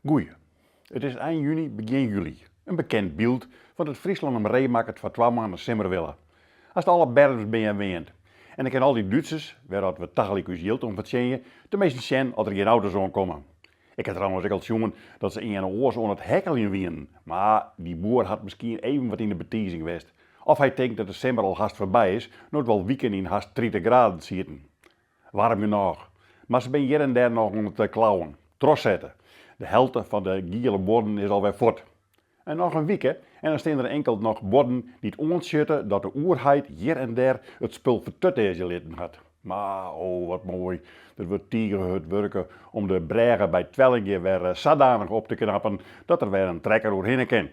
Goeie. Het is eind juni, begin juli. Een bekend beeld van het Friesland om Reemakket van 2 maanden simmerwillen. Als het alle bergers ben je weend. En ik ken al die Duitsers, waaruit we tagalik us jild om vertjeien, de meesten zien als er geen auto's aankomen. Ik heb trouwens ook al jongen dat ze in een oors aan het hekkelen wienen. Maar die boer had misschien even wat in de betiezing geweest. Of hij denkt dat de simmer al haast voorbij is, nooit wel weekend in haast 30 graden zitten. Warm genoeg. Maar ze ben hier en daar nog aan het klauwen. Tros zetten. De helft van de giele borden is alweer voort. En nog een week en dan staan er enkel nog borden die het ontschutten dat de oerheid hier en daar het spul vertut litten had. Maar oh wat mooi, er wordt tiegerhut werken om de bregen bij Twellingje weer zodanig op te knappen dat er weer een trekker doorheen kan.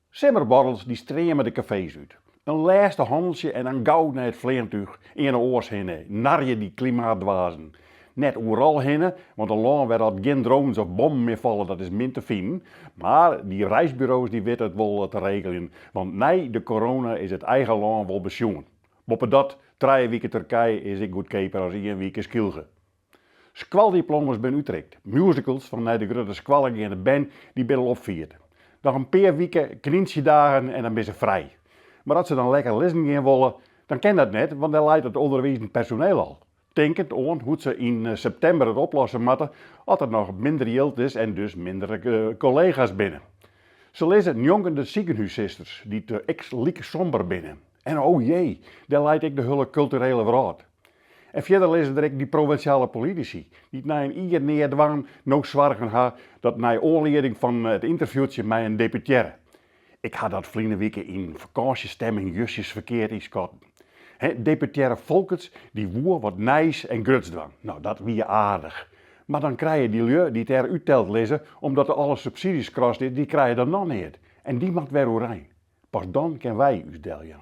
Simmerborrels die streamen de cafés uit. Een laatste handeltje en dan gauw naar het vleertuig in een oors heen. Narje die klimaatdwazen. Net overal heen, want een land waar dat geen drones of bommen meer vallen, dat is min te vinden. Maar die reisbureaus die weten het wel te regelen. Want nee, de corona is het eigen land wel besjoen. Boppen dat, 3 weken Turkije is ik goedkoper als 1 week Skilge. Squaldiplomas bij Utrecht. Musicals van de grote squallige en de band die binnen opviert. Nog een paar weken, kninsjedagen en dan ben ze vrij. Maar als ze dan lekker lessen gaan willen, dan kan dat net, want dan leidt het onderwijzend personeel al. Denkend aan hoe ze in september het oplossen moeten, als er nog minder geld is en dus minder collega's binnen. Ze lezen jonkende ziekenhuiszusters die te ex-liek somber binnen. En oh jee, daar leidt ik de hele culturele verraad. En verder lezen er ook die provinciale politici, die na een ieder neerdwang nog zorgen hebben dat na aanleiding van het interviewtje met een deputaire. Ik had dat vliegen weken in vakantiestemming justjes verkeerd inschatten. Deputaire Volkers die woer wat nijs en grutsdwang. Nou, dat wie aardig. Maar dan krijg je die lui die het eruit telt lezen, omdat er alle subsidies krast is, die krijg je dan nog niet. En die mag weer oranje. Pas dan kunnen wij ons deljen.